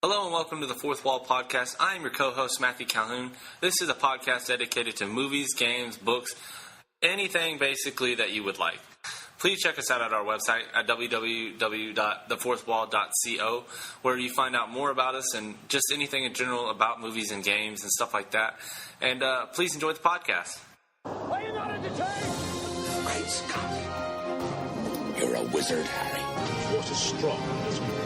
Hello and welcome to the Fourth Wall Podcast. I am your co-host, Matthew Calhoun. This is a podcast dedicated to movies, games, books, anything basically that you would like. Please check us out at our website at www.thefourthwall.co, where you find out more about us and just anything in general about movies and games and stuff like that. And please enjoy the podcast. Are you not entertained? Great Scott. You're a wizard, Harry. Force is strong in this world.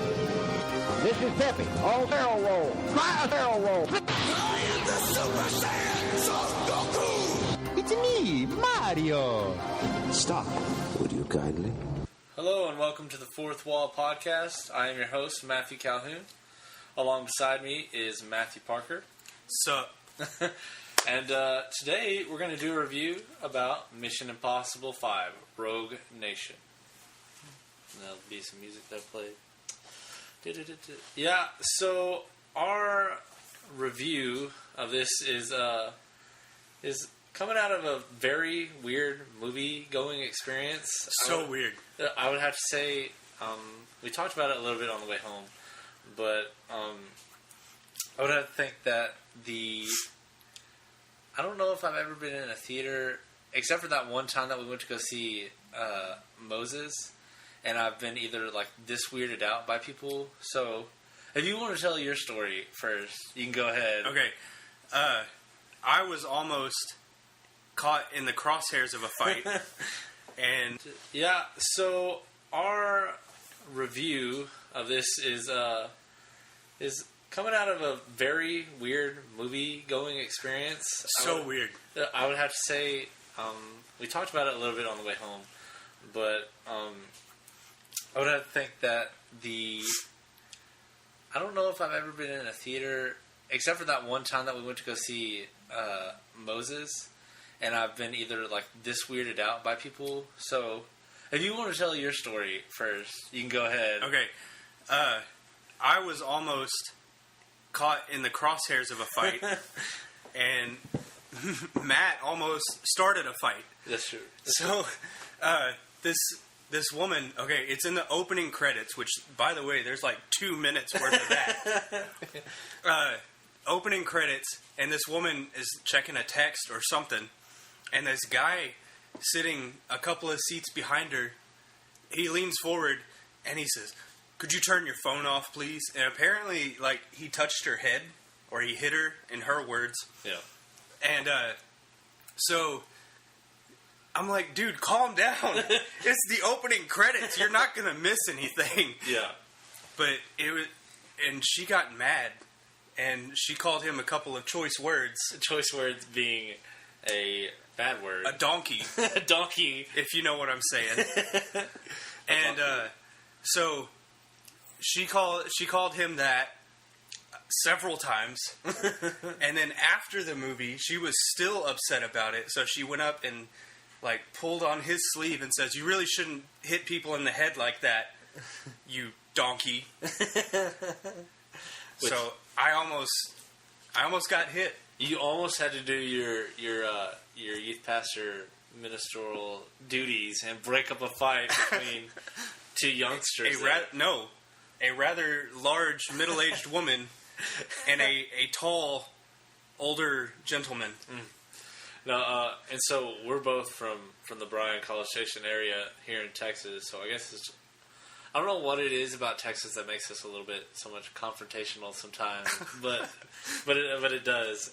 This is Peppy. All barrel roll. Try a barrel roll. I am the Super Saiyan Son Goku! It's me, Mario. Stop, would you kindly? Hello and welcome to the Fourth Wall Podcast. I am your host, Matthew Calhoun. Along beside me is Matthew Parker. Sup? And today we're going to do a review about Mission Impossible 5, Rogue Nation. And there'll be some music that I played. Yeah, so our review of this is coming out of a very weird movie-going experience. Weird. I would have to say, we talked about it a little bit on the way home, but I would have to think that I don't know if I've ever been in a theater, except for that one time that we went to go see Moses, and I've been either like this weirded out by people. So, if you want to tell your story first, you can go ahead. Okay. I was almost caught in the crosshairs of a fight. And Yeah, so our review of this is coming out of a very weird movie-going experience. weird. I would have to say, we talked about it a little bit on the way home, but I would have to think that I don't know if I've ever been in a theater, except for that one time that we went to go see Moses, and I've been either like this weirded out by people. So, if you want to tell your story first, you can go ahead. Okay. I was almost caught in the crosshairs of a fight. And Matt almost started a fight. That's true. So, this woman, okay, it's in the opening credits, which, by the way, there's like 2 minutes worth of that. Opening credits, and this woman is checking a text or something, and this guy sitting a couple of seats behind her, he leans forward, and he says, "Could you turn your phone off, please?" And apparently, like, he touched her head, or he hit her, in her words. Yeah. And, so I'm like, dude, calm down. It's the opening credits. You're not going to miss anything. Yeah. But it was, and she got mad, and she called him a couple of choice words. Choice words being a bad word. A donkey. A donkey. If you know what I'm saying. And, so she called him that several times. And then after the movie, she was still upset about it. So she went up and like pulled on his sleeve and says, "You really shouldn't hit people in the head like that, you donkey." So I almost got hit. You almost had to do your youth pastor ministerial duties and break up a fight between two youngsters. A rather large middle-aged woman and a tall older gentleman. No, and so we're both from the Bryan College Station area here in Texas. So I guess I don't know what it is about Texas that makes us a little bit so much confrontational sometimes, but it does.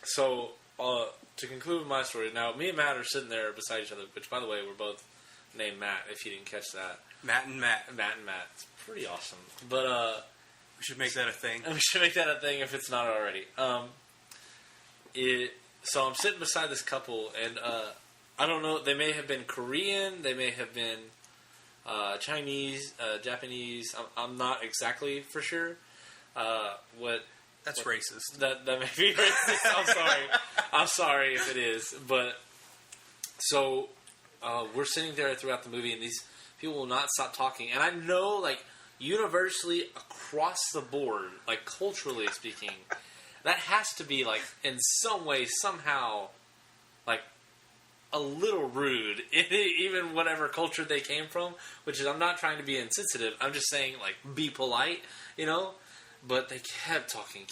So to conclude my story, now me and Matt are sitting there beside each other. Which, by the way, we're both named Matt. If you didn't catch that, Matt and Matt. It's pretty awesome. But we should make that a thing. We should make that a thing if it's not already. So I'm sitting beside this couple, and I don't know. They may have been Korean. They may have been Chinese, Japanese. I'm not exactly for sure. That's racist. That may be racist. I'm sorry if it is. But so we're sitting there throughout the movie, and these people will not stop talking. And I know, like, universally across the board, like culturally speaking, that has to be, like, in some way, somehow, like, a little rude, even whatever culture they came from, which is, I'm not trying to be insensitive, I'm just saying, like, be polite, you know? But they kept talking,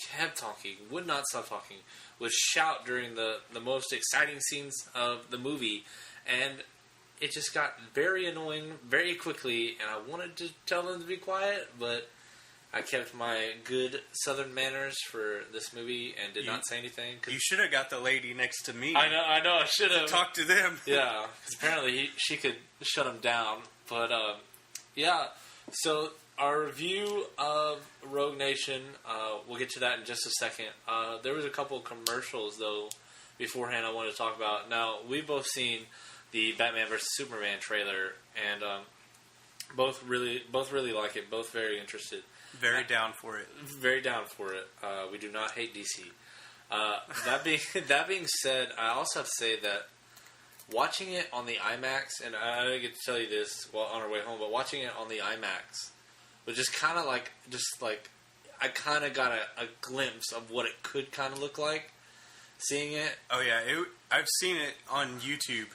would not stop talking, would shout during the most exciting scenes of the movie, and it just got very annoying very quickly, and I wanted to tell them to be quiet, but I kept my good Southern manners for this movie and did not say anything. You should have got the lady next to me. I know, I should have. Talk to them. Yeah, because apparently she could shut him down. But, yeah, so our review of Rogue Nation, we'll get to that in just a second. There was a couple of commercials, though, beforehand I wanted to talk about. Now, we've both seen the Batman vs. Superman trailer, and both really like it, both very interested. Very down for it. Very down for it. We do not hate DC. That being said, I also have to say that watching it on the IMAX, and I didn't get to tell you this while on our way home, but watching it on the IMAX was just kind of like I kind of got a glimpse of what it could kind of look like seeing it. Oh yeah, I've seen it on YouTube,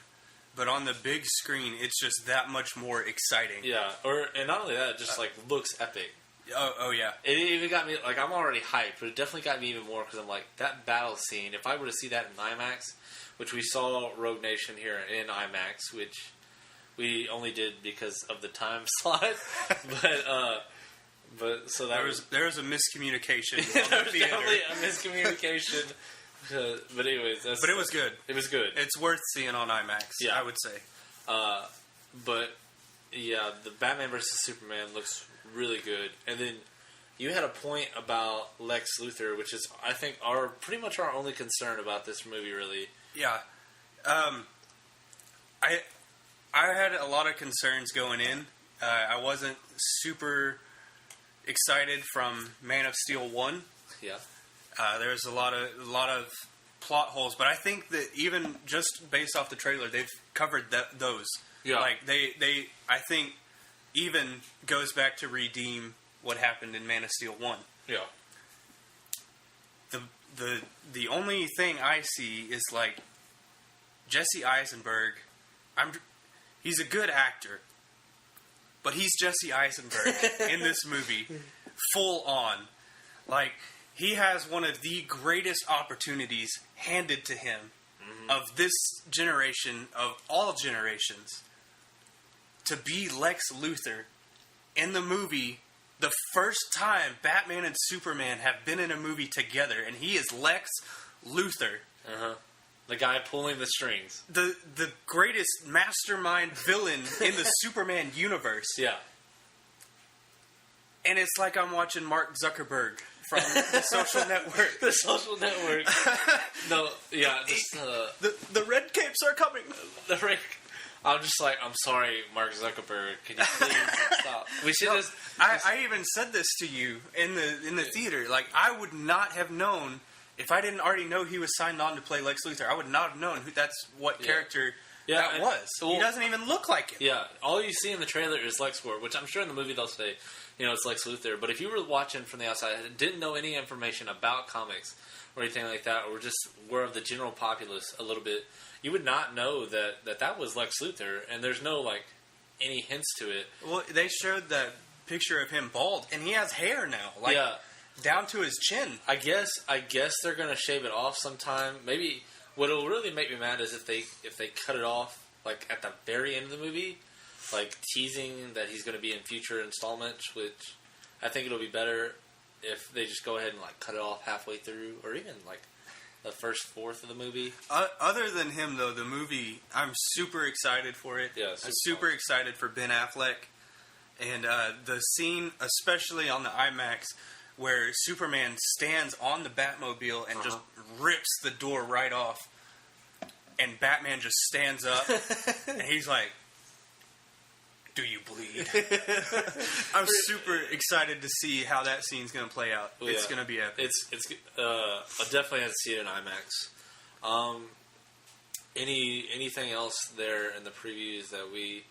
but on the big screen, it's just that much more exciting. Yeah, and not only that, it just like looks epic. Oh yeah. It even got me, like, I'm already hyped, but it definitely got me even more because I'm like, that battle scene, if I were to see that in IMAX, which we saw Rogue Nation here in IMAX, which we only did because of the time slot, but so that there was a miscommunication. There was definitely a miscommunication. But anyways, but it was good. It was good. It's worth seeing on IMAX. Yeah. I would say. But yeah, the Batman vs. Superman looks really good. And then you had a point about Lex Luthor, which is, I think, pretty much our only concern about this movie, really. Yeah. I had a lot of concerns going in. I wasn't super excited from Man of Steel 1. Yeah. There's a lot of plot holes, but I think that even just based off the trailer, they've covered those. Yeah. Like they I think even goes back to redeem what happened in Man of Steel 1. Yeah. The only thing I see is like Jesse Eisenberg. He's a good actor, but he's Jesse Eisenberg in this movie, full on. Like, he has one of the greatest opportunities handed to him of this generation, of all generations, to be Lex Luthor in the movie. The first time Batman and Superman have been in a movie together, and he is Lex Luthor. Uh-huh. The guy pulling the strings. The greatest mastermind villain in the Superman universe. Yeah. And it's like I'm watching Mark Zuckerberg from The Social Network. The Social Network. No, yeah. Just, the red capes are coming. The red... I'm just like, I'm sorry, Mark Zuckerberg. Can you please stop? We should just... I even said this to you in the theater. Like, I would not have known... If I didn't already know he was signed on to play Lex Luthor, I would not have known what character that was. Well, he doesn't even look like him. Yeah, all you see in the trailer is LexCorp, which I'm sure in the movie they'll say, it's Lex Luthor. But if you were watching from the outside and didn't know any information about comics or anything like that, or just were of the general populace a little bit, you would not know that was Lex Luthor, and there's no, any hints to it. Well, they showed that picture of him bald, and he has hair now. Yeah. Down to his chin. I guess they're gonna shave it off sometime. Maybe what'll really make me mad is if they cut it off at the very end of the movie, teasing that he's gonna be in future installments. Which I think it'll be better if they just go ahead and cut it off halfway through, or even the first fourth of the movie. Other than him, though, the movie, I'm super excited for it. Yeah, I'm super excited for Ben Affleck, and the scene, especially on the IMAX, where Superman stands on the Batmobile and just rips the door right off, and Batman just stands up, and he's like, "Do you bleed?" I'm super excited to see how that scene's going to play out. Oh, it's going to be epic. I definitely have to see it in IMAX. Anything else there in the previews that we...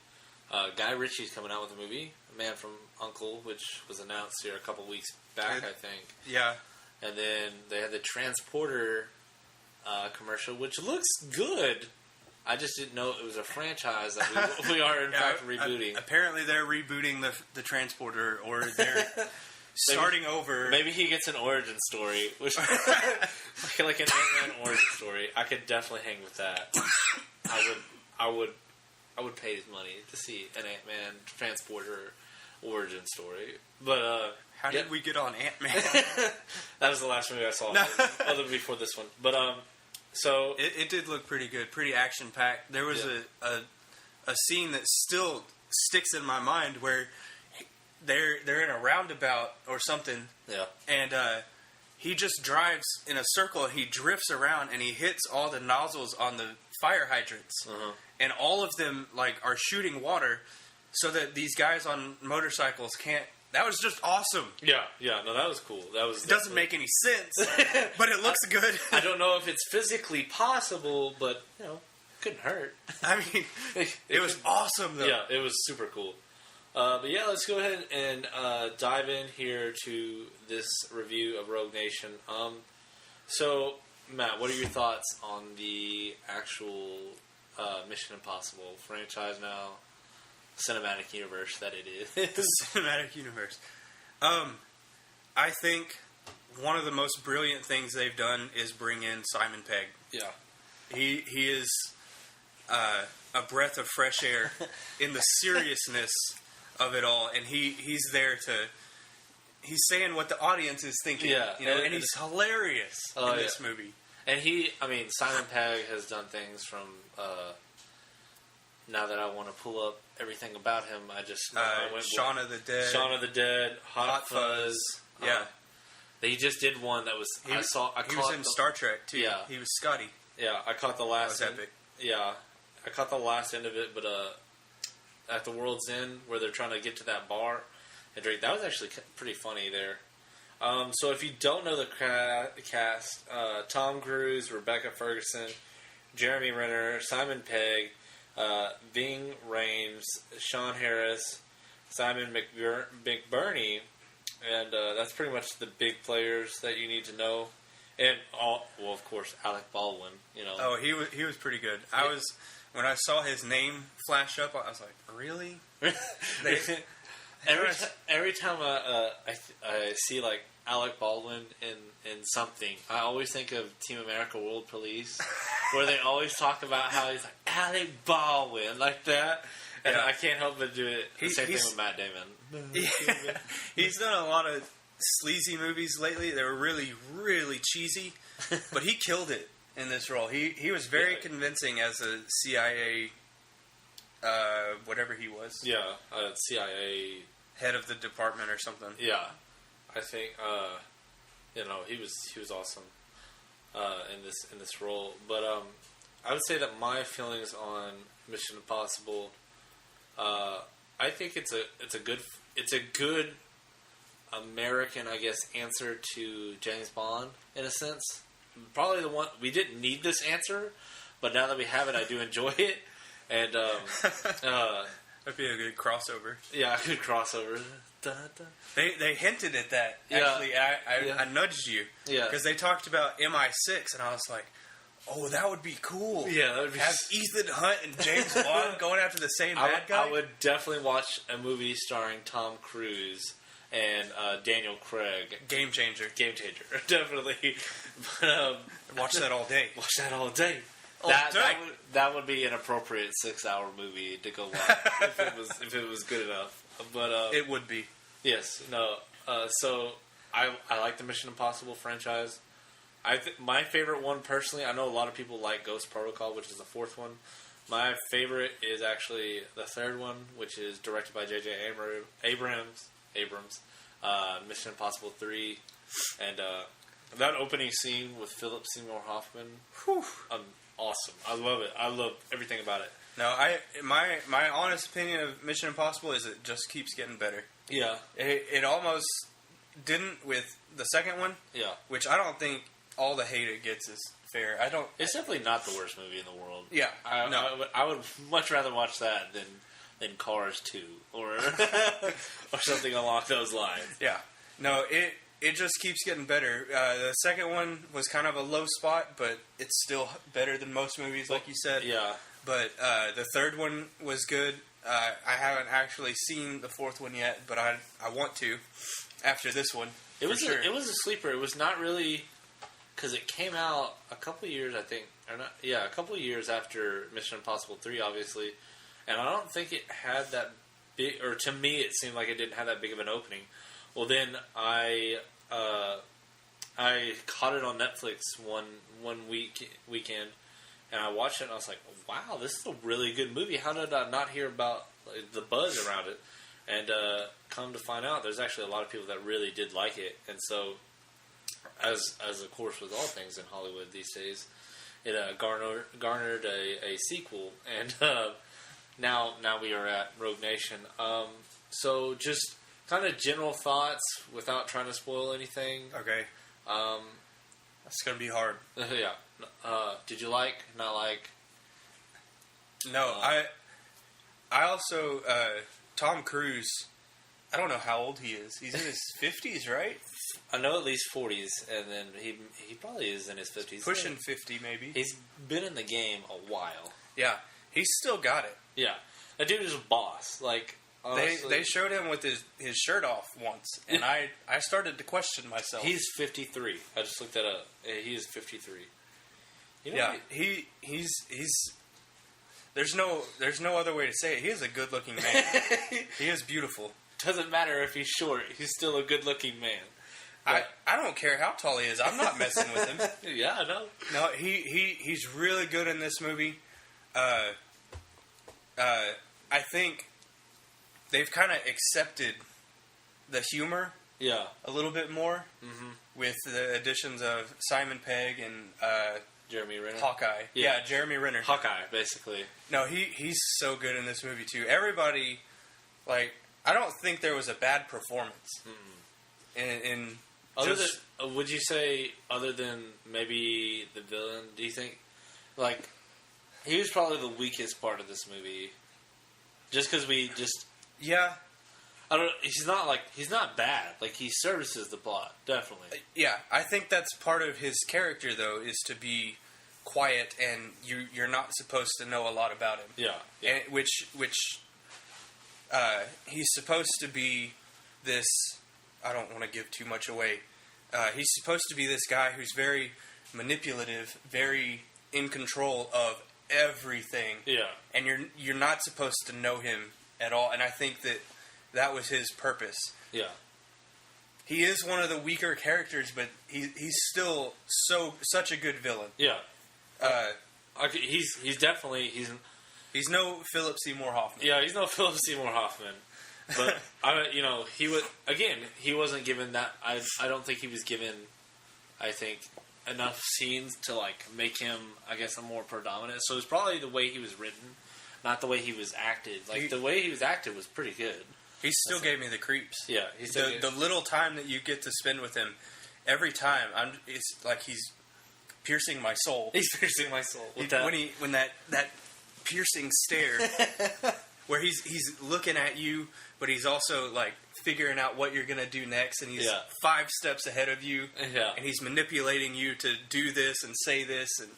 Guy Ritchie's coming out with a movie, A Man from U.N.C.L.E., which was announced here a couple weeks back, I think. Yeah. And then they had the Transporter commercial, which looks good. I just didn't know it was a franchise that we are, in fact, rebooting. Apparently they're rebooting the Transporter, or starting over. Maybe he gets an origin story, which like an Ant-Man origin story. I could definitely hang with that. I would pay his money to see an Ant-Man transporter origin story. But how did we get on Ant-Man? that was the last movie I saw, other than before this one. But so it did look pretty good, pretty action packed. There was a scene that still sticks in my mind where they're in a roundabout or something. Yeah. And he just drives in a circle and he drifts around and he hits all the nozzles on the fire hydrants. Uh-huh. And all of them like are shooting water so that these guys on motorcycles can't. That was just awesome. Yeah, no, that was cool. That was. It doesn't make any sense, but it looks good. I don't know if it's physically possible, but couldn't hurt. I mean, it was awesome though. Yeah, it was super cool. But yeah, let's go ahead and dive in here to this review of Rogue Nation. So, Matt, what are your thoughts on the actual Mission Impossible franchise now? Cinematic universe that it is. The cinematic universe. I think one of the most brilliant things they've done is bring in Simon Pegg. Yeah. He is a breath of fresh air in the seriousness of it all, and he's there to. He's saying what the audience is thinking. Yeah, and he's hilarious in this movie. And Simon Pegg has done things from. Now that I want to pull up everything about him, I went Shaun of the Dead. Shaun of the Dead, Hot Fuzz. Yeah. He just did one that was. He was in Star Trek too. Yeah. He was Scotty. Yeah, I caught the last. That was epic. Yeah, I caught the last end of it, but at the World's End where they're trying to get to that bar and drink, that was actually pretty funny there. So if you don't know the cast, Tom Cruise, Rebecca Ferguson, Jeremy Renner, Simon Pegg, Ving Rhames, Sean Harris, Simon McBurney, and that's pretty much the big players that you need to know. And of course, Alec Baldwin. Oh, he was pretty good. When I saw his name flash up, I was like, really? Every time I see like Alec Baldwin in something, I always think of Team America: World Police, where they always talk about how he's like Alec Baldwin like that, and I can't help but do it. The same thing with Matt Damon. Yeah. He's done a lot of sleazy movies lately. They were really, really cheesy, but he killed it in this role. He was very convincing as a CIA, whatever he was. Yeah, CIA head of the department or something. Yeah, I think he was awesome in this role. But I would say that my feelings on Mission Impossible, I think it's a good American, I guess, answer to James Bond in a sense. Probably the one we didn't need this answer, but now that we have it, I do enjoy it. And that'd be a good crossover. Yeah, a good crossover. Dun, dun. They hinted at that. Actually, I nudged you. Yeah, because they talked about MI6, and I was like, "Oh, that would be cool." Yeah, that would be have Ethan Hunt and James Bond going after the same bad guy. I would definitely watch a movie starring Tom Cruise and Daniel Craig. Game changer, definitely. But, watch that all day. Watch that all day. That would be an appropriate 6-hour movie to go watch if it was good enough. But it would be. Yes. No. So I like the Mission Impossible franchise. My favorite one personally. I know a lot of people like Ghost Protocol, which is the fourth one. My favorite is actually the third one, which is directed by J.J. Abrams. Mission Impossible 3, and that opening scene with Philip Seymour Hoffman. Whew. Awesome. I love it. I love everything about it. No, my honest opinion of Mission Impossible is it just keeps getting better. Yeah. It almost didn't with the second one. Yeah. Which I don't think all the hate it gets is fair. It's definitely not the worst movie in the world. Yeah. I would much rather watch that than Cars 2 or something along those lines. Yeah. No, it just keeps getting better. The second one was kind of a low spot, but it's still better than most movies, like you said. Yeah. But the third one was good. I haven't actually seen the fourth one yet, but I want to. after this one. It was sure. it was a sleeper. It was not really because it came out a couple of years, I think, or not. Yeah, a couple of years after Mission Impossible 3, obviously, and I don't think it had that big. Or to me, it seemed like it didn't have that big of an opening. Well, then I caught it on Netflix one weekend, and I watched it, and I was like, "Wow, this is a really good movie. How did I not hear about the buzz around it?" And come to find out, there's actually a lot of people that really did like it. And so, as of course with all things in Hollywood these days, it garnered a sequel, and now we are at Rogue Nation. So just kind of general thoughts without trying to spoil anything. Okay. That's gonna be hard. Yeah. Did you like? Not like? No, I also Tom Cruise. I don't know how old he is. He's in his 50s, right? I know at least 40s, and then he probably is in his 50s. Pushing 50, maybe. He's been in the game a while. Yeah, he's still got it. Yeah, that dude is a boss. Like honestly, They showed him with his shirt off once, and I started to question myself. He's 53. I just looked that up. He is 53. You know, Yeah, he's there's no other way to say it. He is a good looking man. He is beautiful. doesn't matter if he's short. He's still a good looking man. I don't care how tall he is. I'm not messing with him. Yeah, I know. No, he's really good in this movie. I think they've kind of accepted the humor Yeah. a little bit more with the additions of Simon Pegg and Jeremy Renner. Hawkeye. Yeah. Yeah, Jeremy Renner. Hawkeye, basically. No, he's so good in this movie too. Everybody, like, I don't think there was a bad performance. In Other just, than, would you say, other than maybe the villain, do you think, like, he was probably the weakest part of this movie? Just because yeah, I don't. He's not bad. Like, he services the plot, definitely. yeah. I think that's part of his character, though, is to be quiet and you're not supposed to know a lot about him. Yeah. And which he's supposed to be this. I don't want to give too much away. He's supposed to be this guy who's very manipulative, very in control of everything. Yeah. And you're not supposed to know him at all. And I think that was his purpose. Yeah. He is one of the weaker characters, but he's still such a good villain. Yeah. He's definitely He's no Philip Seymour Hoffman. yeah, he's no Philip Seymour Hoffman. But he wasn't given that. I don't think he was given, I think, enough scenes to like make him, I guess, a more predominant. So it's probably the way he was written, not the way he was acted. Like the way he was acted was pretty good. He still gave me the creeps. Yeah, he's The little time that you get to spend with him, every time it's like he's piercing my soul. He's piercing my soul with When that piercing stare, where he's looking at you, but he's also like figuring out what you're gonna do next, and he's 5 steps ahead of you, Yeah. and he's manipulating you to do this and say this, and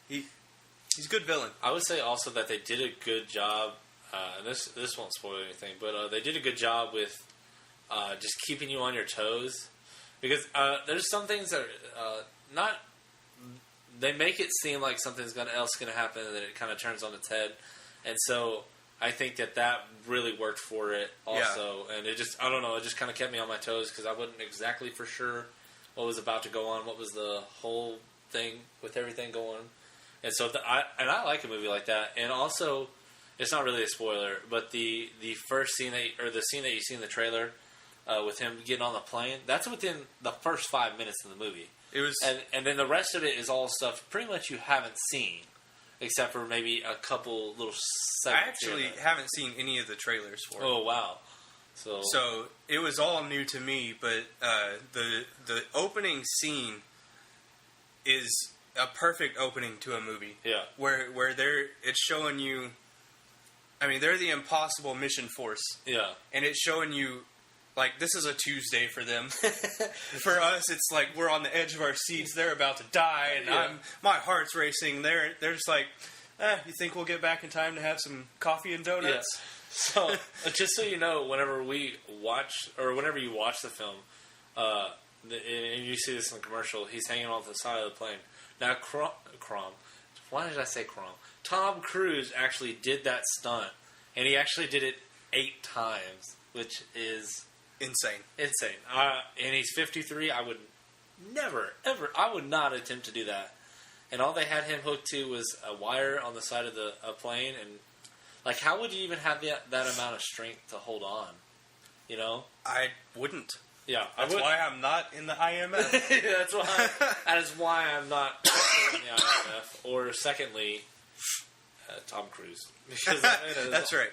he's a good villain. I would say also that they did a good job. And this won't spoil anything, but they did a good job with just keeping you on your toes, because there's some things that are not. They make it seem like something's else going to happen, and then it kind of turns on its head, and so I think that really worked for it also. Yeah. And it just, I don't know, it just kind of kept me on my toes because I wasn't exactly for sure what was about to go on, what was the whole thing with everything going, and so I like a movie like that, and also. It's not really a spoiler, but the first scene the scene that you see in the trailer with him getting on the plane, that's within the first 5 minutes of the movie. It was, and then the rest of it is all stuff pretty much you haven't seen, except for maybe a couple little segments. I actually haven't seen any of the trailers for it. Oh wow! So it was all new to me, but the opening scene is a perfect opening to a movie. Yeah, where it's showing you. I mean, they're the Impossible Mission Force. Yeah. And it's showing you, like, this is a Tuesday for them. For us, it's like we're on the edge of our seats. They're about to die, and my heart's racing. They're just like, you think we'll get back in time to have some coffee and donuts? Yeah. So, just so you know, whenever you watch the film, and you see this in the commercial, he's hanging off the side of the plane. Now, why did I say Crom? Tom Cruise actually did that stunt, and he actually did it 8 times, which is Insane. And he's 53. I would never, ever, I would not attempt to do that. And all they had him hooked to was a wire on the side of a plane, and like, how would you even have that amount of strength to hold on? You know? I wouldn't. Yeah, That's why I'm not in the IMF. That is why I'm not in the IMF. Or secondly, Tom Cruise. Because That's right.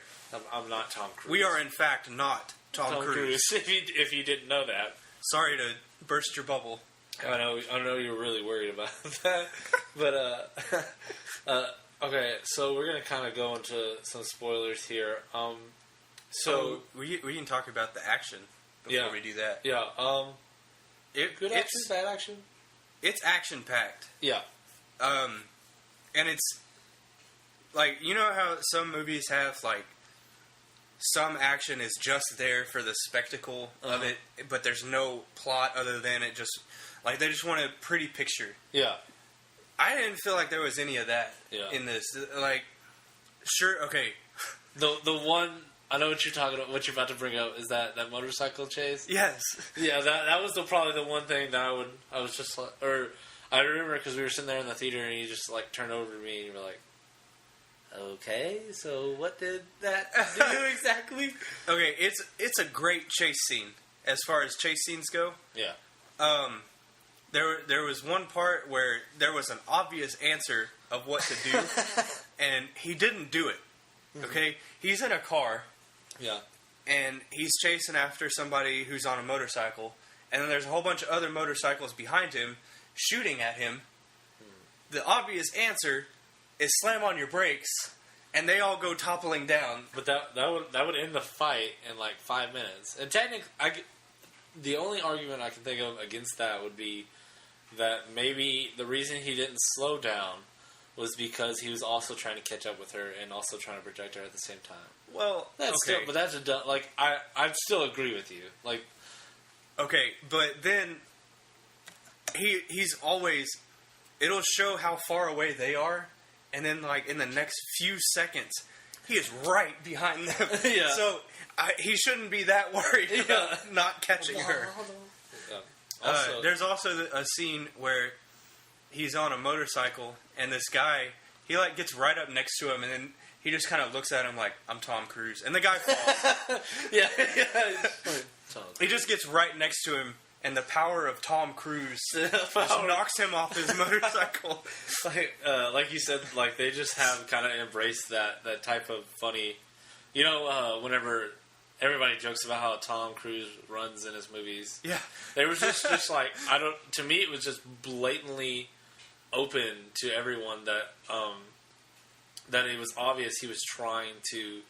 I'm not Tom Cruise. We are, in fact, not Tom Cruise. If you didn't know that. Sorry to burst your bubble. I know you were really worried about that. But, okay, so we're going to kind of go into some spoilers here. We can talk about the action before we do that. Yeah. Good action, it's, bad action? It's action-packed. Yeah. And it's, like, you know how some movies have, like, some action is just there for the spectacle of it, but there's no plot other than it just, like, they just want a pretty picture. Yeah. I didn't feel like there was any of that in this. Like, sure, okay. The one, I know what you're talking about, what you're about to bring up, is that motorcycle chase? Yes. Yeah, that was probably the one thing that I was just like, or I remember because we were sitting there in the theater and you just, like, turned over to me and you were like, okay, so what did that do exactly? Okay, it's a great chase scene as far as chase scenes go. Yeah. There was one part where there was an obvious answer of what to do, and he didn't do it. Okay, he's in a car. Yeah. And he's chasing after somebody who's on a motorcycle, and then there's a whole bunch of other motorcycles behind him shooting at him. The obvious answer is slam on your brakes, and they all go toppling down. But that would end the fight in like 5 minutes. And technically, the only argument I can think of against that would be that maybe the reason he didn't slow down was because he was also trying to catch up with her and also trying to protect her at the same time. Well, okay. I still agree with you. Like, okay, but then he's always, it'll show how far away they are, and then like in the next few seconds, he is right behind them. Yeah. So he shouldn't be that worried about not catching her. Also, there's also a scene where he's on a motorcycle, and this guy, he like gets right up next to him, and then he just kind of looks at him like, I'm Tom Cruise. And the guy falls. yeah. He just gets right next to him, and the power of Tom Cruise just knocks him off his motorcycle. Like you said, like they just have kind of embraced that type of funny. You know, whenever everybody jokes about how Tom Cruise runs in his movies. Yeah. They were just like, to me it was just blatantly open to everyone that it was obvious he was trying to,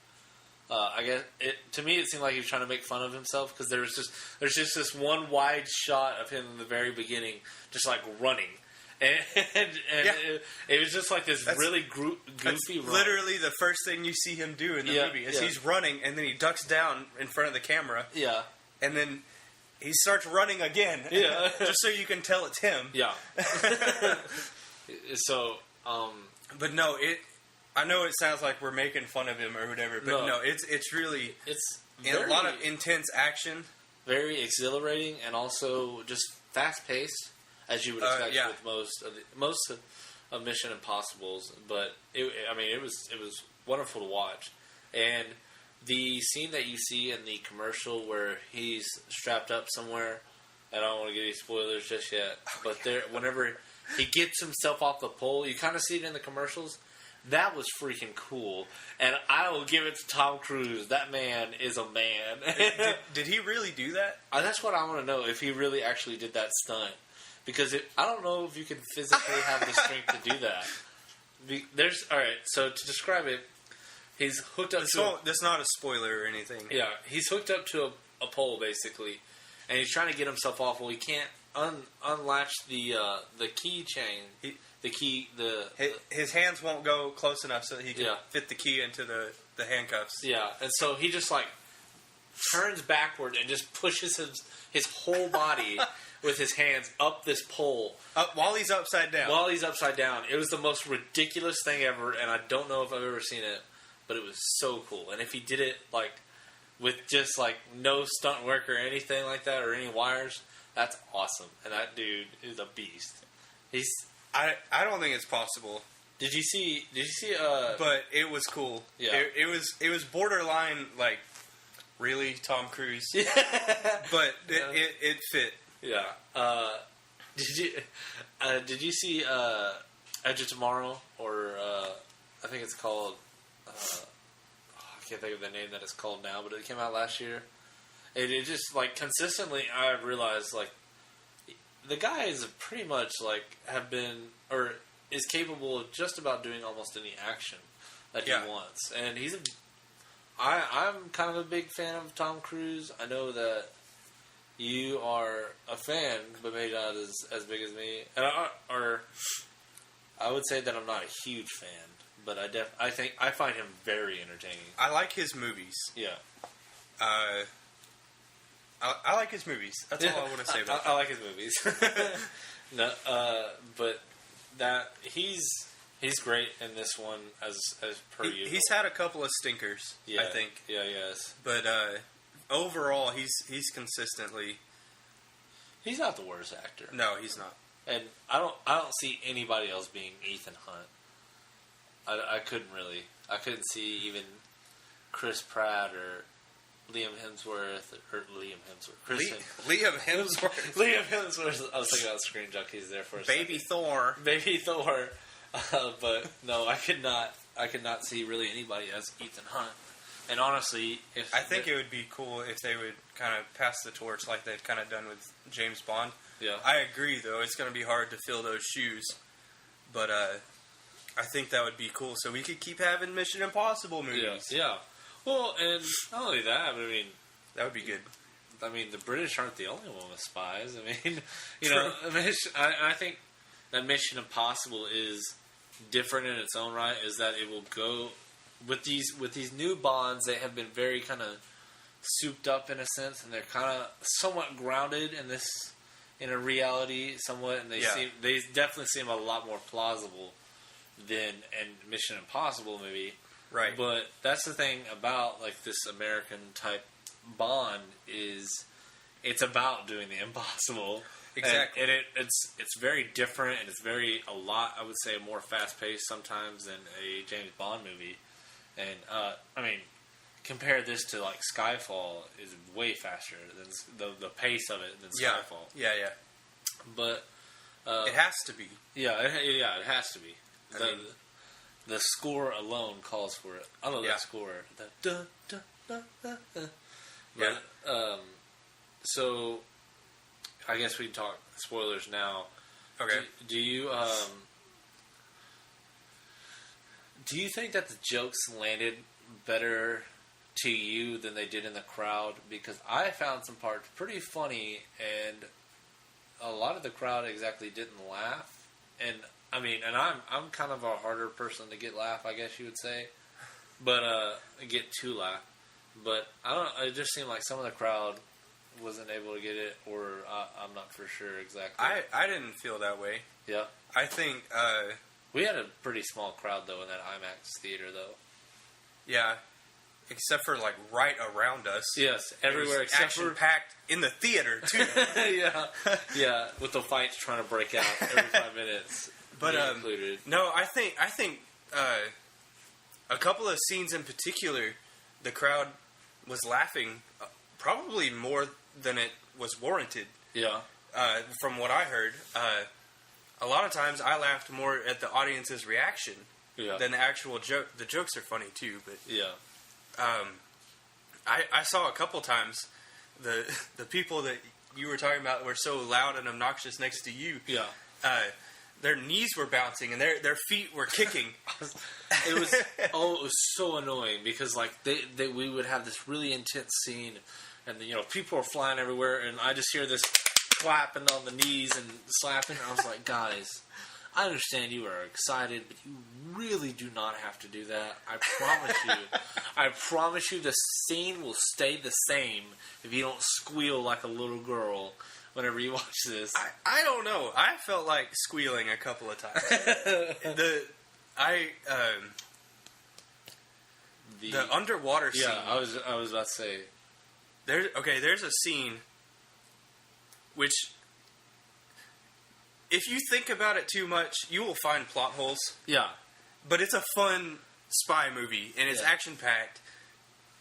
to me it seemed like he was trying to make fun of himself, because there's just this one wide shot of him in the very beginning, just like running. And it was just like this really goofy run. Literally the first thing you see him do in the movie is he's running, and then he ducks down in front of the camera. Yeah. And then he starts running again. Yeah. Just so you can tell it's him. Yeah. So, but no, I know it sounds like we're making fun of him or whatever, but no, it's really a lot of intense action. Very exhilarating, and also just fast paced, as you would expect with most of Mission Impossibles. But it was wonderful to watch. And the scene that you see in the commercial where he's strapped up somewhere, I don't want to give you spoilers just yet, but whenever he gets himself off the pole, you kind of see it in the commercials. That was freaking cool, and I will give it to Tom Cruise. That man is a man. Did he really do that? That's what I want to know, if he really actually did that stunt. Because I don't know if you can physically have the strength to do that. Alright, so to describe it, he's hooked up That's not a spoiler or anything. Yeah, he's hooked up to a pole, basically, and he's trying to get himself off. Well, he can't unlatch the key chain. His hands won't go close enough so that he can fit the key into the handcuffs. Yeah, and so he just like turns backward and just pushes his whole body with his hands up this pole While he's upside down. while he's upside down. It was the most ridiculous thing ever, and I don't know if I've ever seen it, but it was so cool. And if he did it like with just like no stunt work or anything like that or any wires, that's awesome. And that dude is a beast. I don't think it's possible. Did you see But it was cool. Yeah. It was borderline like really Tom Cruise. But it fit. Yeah. Did you see Edge of Tomorrow, or I think it's called I can't think of the name that it's called now, but it came out last year. It just like consistently I realized like the guy is pretty much like have been or is capable of just about doing almost any action that he wants, and I'm kind of a big fan of Tom Cruise. I know that you are a fan, but maybe not as big as me. And I would say that I'm not a huge fan, but I think I find him very entertaining. I like his movies. Yeah. I like his movies. That's all I want to say about I like his movies. No, but that he's great in this one as per usual. He's had a couple of stinkers, I think. Yeah, yes. But overall, he's consistently. He's not the worst actor. No, he's not. And I don't see anybody else being Ethan Hunt. I couldn't see even Chris Pratt or Liam Hemsworth. Liam Hemsworth. Liam Hemsworth. I was thinking about Screen Junkies there for a Baby second. Thor. Baby Thor. But no, I could not see really anybody as Ethan Hunt. And honestly, I think it would be cool if they would kind of pass the torch like they've kind of done with James Bond. Yeah. I agree, though. It's going to be hard to fill those shoes. But I think that would be cool. So we could keep having Mission Impossible movies. Yeah. Well, and not only that, but I mean, that would be good. I mean, the British aren't the only one with spies. I mean, I think that Mission Impossible is different in its own right. Is that it will go with these new Bonds? They have been very kind of souped up in a sense, and they're kind of somewhat grounded in a reality somewhat, and they definitely seem a lot more plausible than in Mission Impossible movie. Right. But that's the thing about like this American type Bond is it's about doing the impossible. Exactly. And it's very different, and it's a lot, I would say, more fast paced sometimes than a James Bond movie. And I mean, compare this to like Skyfall is way faster than the pace of it than Skyfall. Yeah. But it has to be. Yeah, it has to be. The score alone calls for it. I love that score. But, so, I guess we can talk spoilers now. Okay. Do you think that the jokes landed better to you than they did in the crowd? Because I found some parts pretty funny, and a lot of the crowd exactly didn't laugh. And I mean, and I'm kind of a harder person to get laugh, I guess you would say, but get to laugh. But I don't. It just seemed like some of the crowd wasn't able to get it, or I'm not for sure exactly. I didn't feel that way. Yeah, I think we had a pretty small crowd though in that IMAX theater, though. Yeah, except for like right around us. Yes, everywhere except for packed in the theater too. yeah, with the fights trying to break out every 5 minutes. But included. No, I think a couple of scenes in particular, the crowd was laughing probably more than it was warranted. Yeah. From what I heard, a lot of times I laughed more at the audience's reaction than the actual joke. The jokes are funny too, but I saw a couple times the people that you were talking about were so loud and obnoxious next to you. Yeah. Their knees were bouncing and their feet were kicking. It was so annoying because like we would have this really intense scene, and people are flying everywhere, and I just hear this clapping on the knees and slapping. And I was like, guys, I understand you are excited, but you really do not have to do that. I promise you. I promise you the scene will stay the same if you don't squeal like a little girl whenever you watch this. I don't know. I felt like squealing a couple of times. the underwater scene. Yeah, I was about to say. There's a scene which, if you think about it too much, you will find plot holes. Yeah. But it's a fun spy movie, and it's action-packed.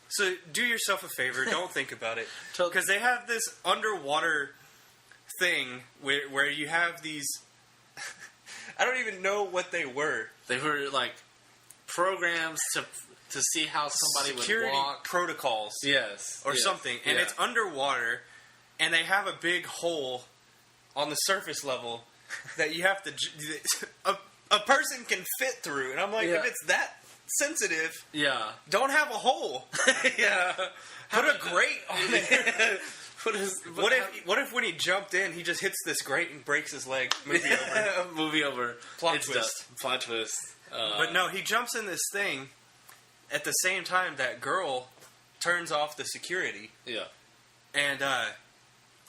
So do yourself a favor, don't think about it. Because they have this underwater thing where you have these... I don't even know what they were. They were like programs to see how somebody Security would walk. protocols. Yes. Or something. And it's underwater, and they have a big hole on the surface level that you have to... a person can fit through. And I'm like, if it's that sensitive, don't have a hole. Put a grate on there. What if when he jumped in, he just hits this grate and breaks his leg? Movie over. Plot twist. Plot twist. But no, he jumps in this thing at the same time that girl turns off the security. Yeah. And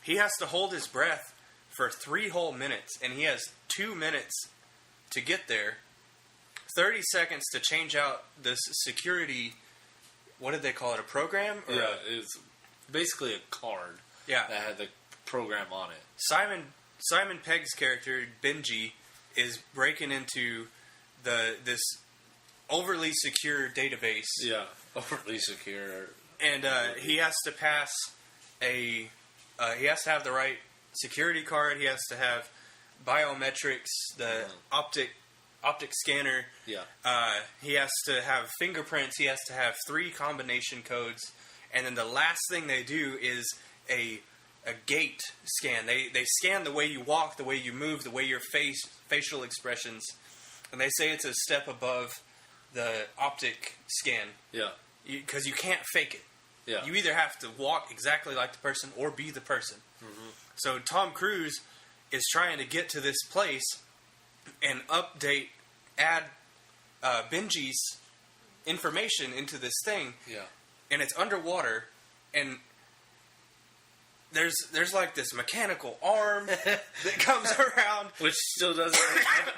he has to hold his breath for 3 whole minutes, and he has 2 minutes to get there. 30 seconds to change out this security. What did they call it? A program? Or it's basically a card. Yeah. That had the program on it. Simon Pegg's character Benji is breaking into this overly secure database. Yeah, overly secure. And he has to pass he has to have the right security card. He has to have biometrics, the optic scanner. Yeah. He has to have fingerprints. He has to have 3 combination codes. And then the last thing they do is a gait scan. They scan the way you walk, the way you move, the way your facial expressions. And they say it's a step above the optic scan. Yeah. Because you can't fake it. Yeah. You either have to walk exactly like the person or be the person. Mm-hmm. So Tom Cruise is trying to get to this place and add Benji's information into this thing. Yeah. And it's underwater, and there's like this mechanical arm that comes around, which still doesn't.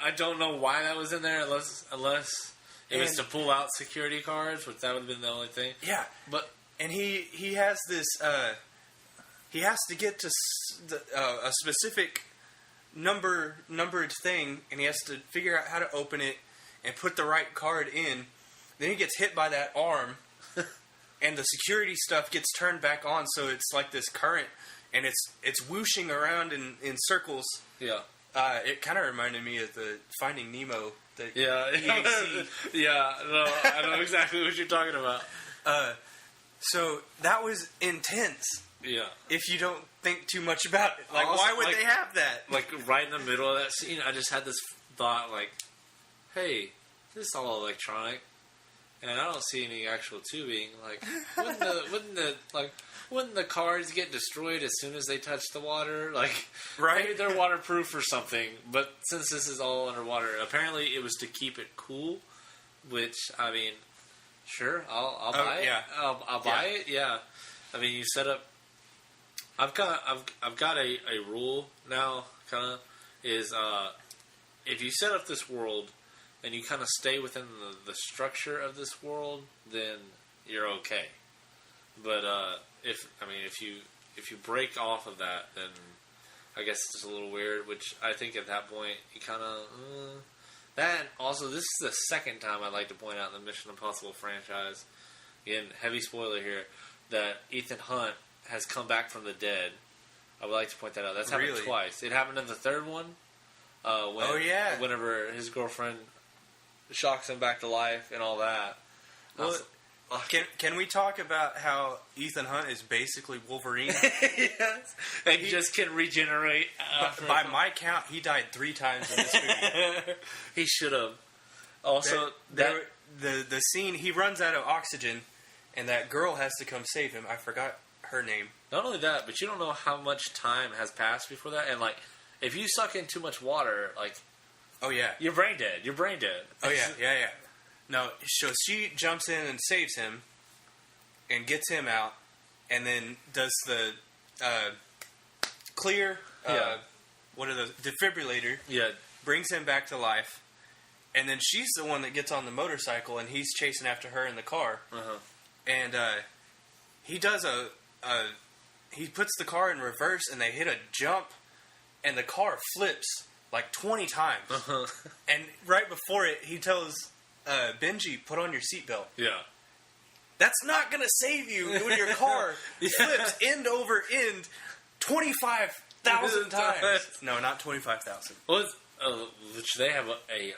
I don't know why that was in there, unless it was to pull out security cards, which that would have been the only thing. Yeah, and he has this. He has to get to a specific numbered thing, and he has to figure out how to open it and put the right card in. Then he gets hit by that arm. And the security stuff gets turned back on, so it's like this current, and it's whooshing around in circles. Yeah. It kind of reminded me of the Finding Nemo. Yeah. Yeah. No, I know exactly what you're talking about. So that was intense. Yeah. If you don't think too much about it, like also, why would they have that? Like right in the middle of that scene, I just had this thought, like, "Hey, this is all electronic." And I don't see any actual tubing. Like, wouldn't the cards get destroyed as soon as they touch the water? Like, maybe they're waterproof or something. But since this is all underwater, apparently it was to keep it cool. Which, I mean, sure, I'll buy it. Yeah. I'll buy it. Yeah. I mean, you set up. I've got a rule now. Kind of is if you set up this world. And you kind of stay within the structure of this world, then you're okay. But if you break off of that, then I guess it's just a little weird. Which I think at that point you kind of that. And also, this is the second time I'd like to point out in the Mission Impossible franchise. Again, heavy spoiler here, that Ethan Hunt has come back from the dead. I would like to point that out. That's happened twice. It happened in the third one. Whenever his girlfriend shocks him back to life and all that. Well, can we talk about how Ethan Hunt is basically Wolverine? Yes. And he just can regenerate. By my count, he died 3 times in this movie. He should have. Also, the scene, he runs out of oxygen, and that girl has to come save him. I forgot her name. Not only that, but you don't know how much time has passed before that. And, like, if you suck in too much water, like... Oh yeah. You're brain dead. You're brain dead. Oh yeah. No, so she jumps in and saves him, and gets him out, and then does the clear. What are those? Defibrillator. Yeah. Brings him back to life, and then she's the one that gets on the motorcycle, and he's chasing after her in the car. And he does he puts the car in reverse, and they hit a jump, and the car flips like 20 times. And right before it, he tells Benji, put on your seatbelt. Yeah. That's not going to save you when your car flips end over end 25,000 times. No, not 25,000. Well, which they have a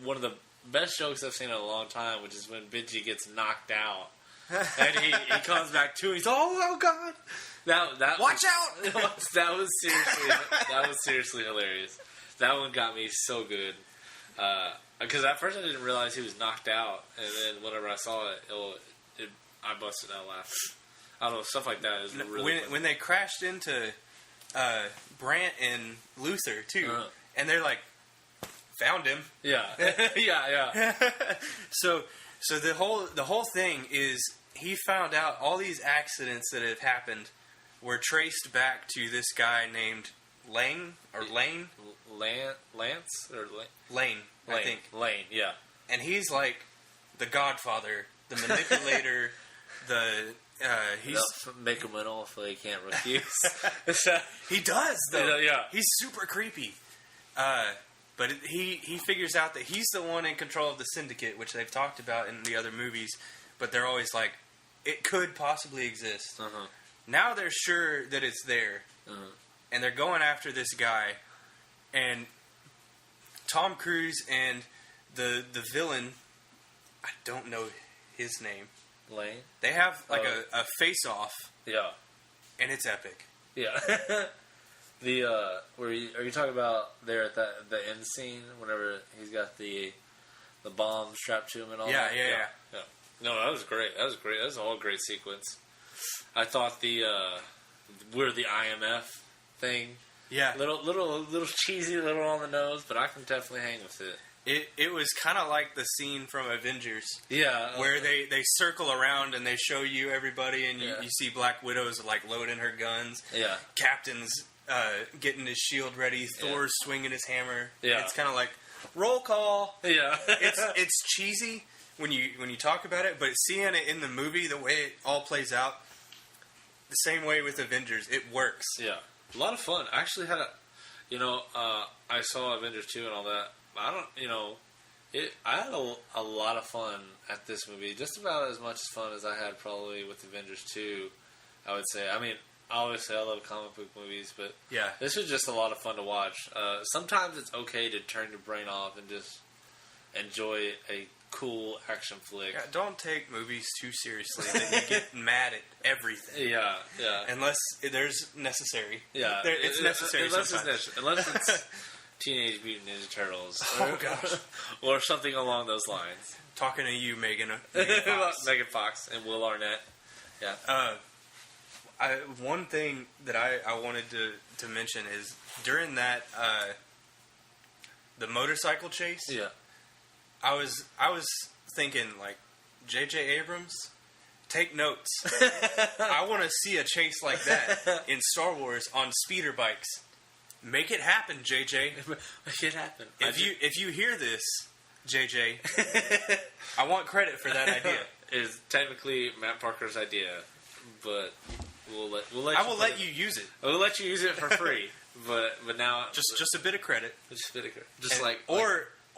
one of the best jokes I've seen in a long time, which is when Benji gets knocked out. And he comes back to it. He's oh god! That Watch out! that was seriously hilarious. That one got me so good because at first I didn't realize he was knocked out, and then whenever I saw it, I busted out laughing. I don't know, stuff like that is really when they crashed into Brant and Luther too, and they're like, found him. Yeah. So the whole thing is he found out all these accidents that have happened were traced back to this guy named Lane. Lance or Lane, I think. Lane, yeah. And he's like the Godfather, the manipulator, he's they'll make him an offer they can't refuse. he does though. Yeah. He's super creepy. But he figures out that he's the one in control of the syndicate, which they've talked about in the other movies. But they're always like, it could possibly exist. Now they're sure that it's there, and they're going after this guy. And Tom Cruise and the villain, I don't know his name. Lane. They have like a face off. Yeah. And it's epic. Yeah. Are you talking about there at the end scene whenever he's got the bomb strapped to him and all that? Yeah. No, that was great. That was all a great sequence. I thought we're the IMF thing. Yeah. Little cheesy, little on the nose, but I can definitely hang with it. It was kind of like the scene from Avengers. Yeah. Where they circle around and they show you everybody, and you see Black Widow's like loading her guns. Yeah. Captain's getting his shield ready. Thor's swinging his hammer. Yeah. It's kind of like roll call. Yeah. it's cheesy when you talk about it, but seeing it in the movie, the way it all plays out, the same way with Avengers, it works. Yeah. A lot of fun. I actually had I saw Avengers 2 and all that. I had a lot of fun at this movie. Just about as much fun as I had probably with Avengers 2, I would say. I mean, obviously I love comic book movies, but yeah, this was just a lot of fun to watch. Sometimes it's okay to turn your brain off and just enjoy a cool action flick. Yeah, don't take movies too seriously. Then you get mad at everything. Yeah. Unless there's necessary. Yeah. It's necessary sometimes. Unless it's Teenage Mutant Ninja Turtles. Oh, gosh. Or something along those lines. Talking to you, Megan Fox. Megan Fox and Will Arnett. Yeah. One thing that I wanted to mention is during that the motorcycle chase. Yeah. I was thinking like J.J. Abrams, take notes. I want to see a chase like that in Star Wars on speeder bikes. Make it happen, J.J. Make it happen. If you hear this, J.J., I want credit for that idea. It is technically Matt Parker's idea, but we'll let you use it. We'll let you use it for free, but now just a bit of credit. Just a bit of credit. Just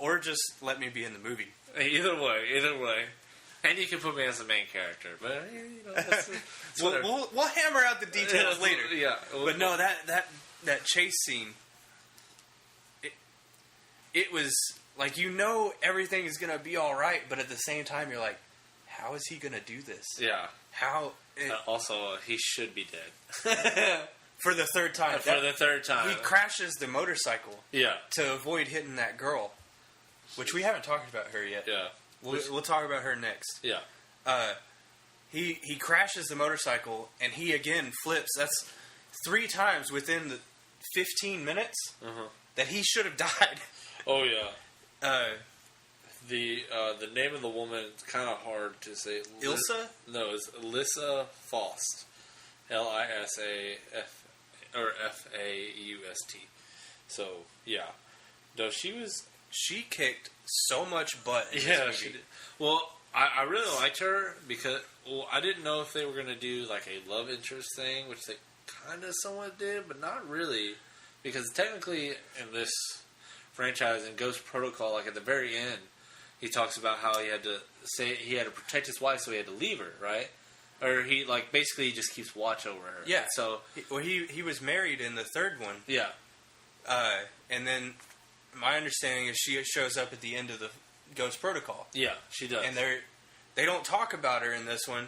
or just let me be in the movie. Either way. And you can put me as the main character, but that's we'll hammer out the details later. Yeah, but no, that chase scene, it was like everything is gonna be all right, but at the same time you're like, how is he gonna do this? Yeah. How? Also, he should be dead. For the third time. The third time. He crashes the motorcycle. Yeah. To avoid hitting that girl, which we haven't talked about her yet. Yeah. We'll talk about her next. Yeah. He crashes the motorcycle and he again flips. That's 3 times within the 15 minutes Uh-huh. that he should have died. Oh yeah. Uh, The name of the woman is kind of hard to say. Ilsa? No, it's Lissa Faust. Lisa Faust. So yeah, no, she kicked so much butt. In yeah, this she movie. did. Well, I really liked her because I didn't know if they were going to do like a love interest thing, which they kind of somewhat did, but not really, because technically in this franchise in Ghost Protocol, like at the very end, he talks about how he had to protect his wife, so he had to leave her, right? Or he basically he just keeps watch over her. Yeah. So he was married in the third one. yeah, And then my understanding is she shows up at the end of the Ghost Protocol. yeah, she does. And they don't talk about her in this one,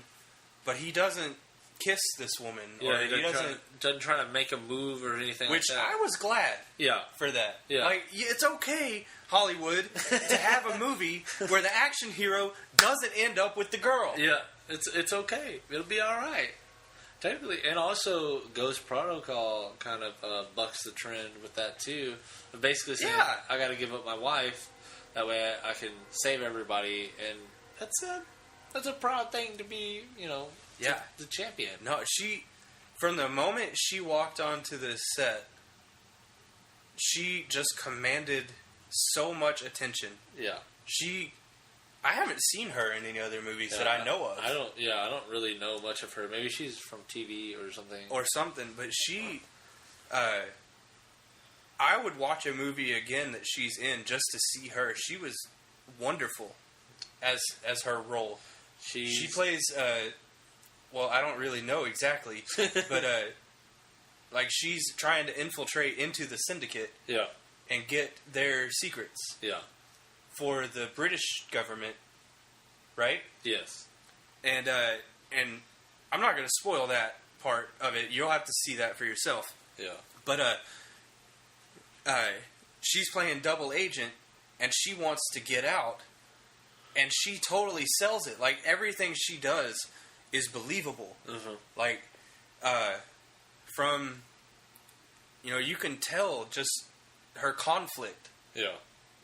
but he doesn't kiss this woman. yeah, or he doesn't try to make a move or anything. Which like that. I was glad yeah. for that. Yeah. Like, it's okay, Hollywood, to have a movie where the action hero doesn't end up with the girl. Yeah, it's okay. It'll be all right. Technically, and also Ghost Protocol kind of bucks the trend with that too. But basically saying, Yeah. I got to give up my wife, that way I can save everybody, and that's a proud thing to be, Yeah. the champion. No, from the moment she walked onto this set, she just commanded so much attention. Yeah, I haven't seen her in any other movies that I know of. I don't really know much of her. Maybe she's from TV or something. Or something, but I would watch a movie again that she's in just to see her. She was wonderful as her role. She plays, well, I don't really know exactly, but she's trying to infiltrate into the Syndicate Yeah, and get their secrets yeah, for the British government, right? yes, And I'm not going to spoil that part of it. You'll have to see that for yourself. yeah, But she's playing double agent, and she wants to get out, and she totally sells it. Like, everything she does is believable. mm-hmm. Like, from, you can tell just her conflict. yeah,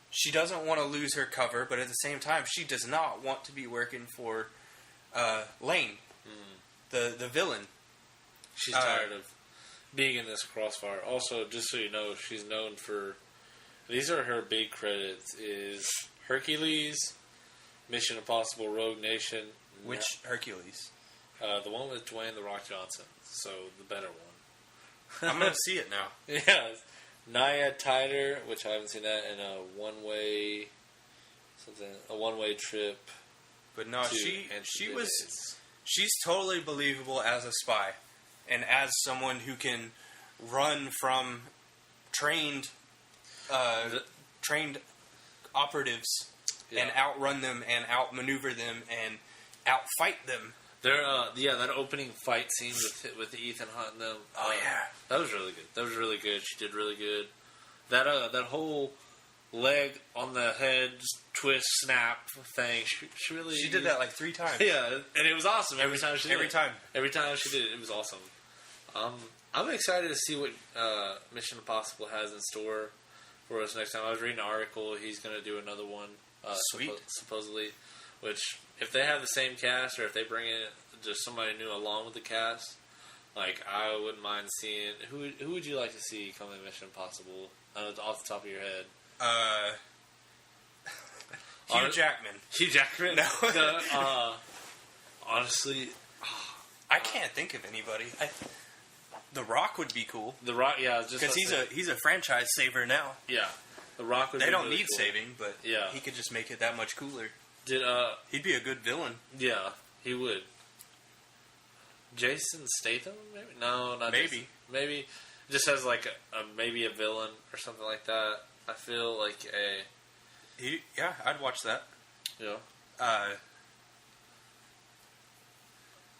She doesn't want to lose her cover, but at the same time, she does not want to be working for Lane, the villain. She's tired of being in this crossfire. Also, just so you know, she's known for... These are her big credits. Is Hercules, Mission Impossible, Rogue Nation. Which Hercules? The one with Dwayne The Rock Johnson. So, the better one. I'm going to see it now. Yeah. Naiad Tider, which I haven't seen that, and a one-way... a one-way trip. But no, to she was... She's totally believable as a spy. And as someone who can run from trained operatives and outrun them and outmaneuver them and outfight them. That opening fight scene with Ethan Hunt and them. Oh, yeah. That was really good. That was really good. She did really good. That whole leg on the head twist snap thing. She really She did that like 3 times. Yeah, and it was awesome every time she did Every it. time. Every time she did it, it was awesome. I'm excited to see what Mission Impossible has in store for us next time. I was reading an article. He's going to do another one. Sweet. Supposedly. Which, if they have the same cast, or if they bring in just somebody new along with the cast, I wouldn't mind seeing... Who would you like to see come in Mission Impossible? Off the top of your head. Hugh Jackman. Hugh Jackman? No. Honestly... I can't think of anybody. The Rock would be cool. The Rock, yeah. Because he's a franchise saver now. Yeah. The Rock would They be don't really need cool. saving, but Yeah. he could just make it that much cooler. He'd be a good villain. Yeah, he would. Jason Statham? Maybe? No, not Maybe. Jason. Maybe. Just as maybe a villain or something like that. I feel like I'd watch that. Yeah.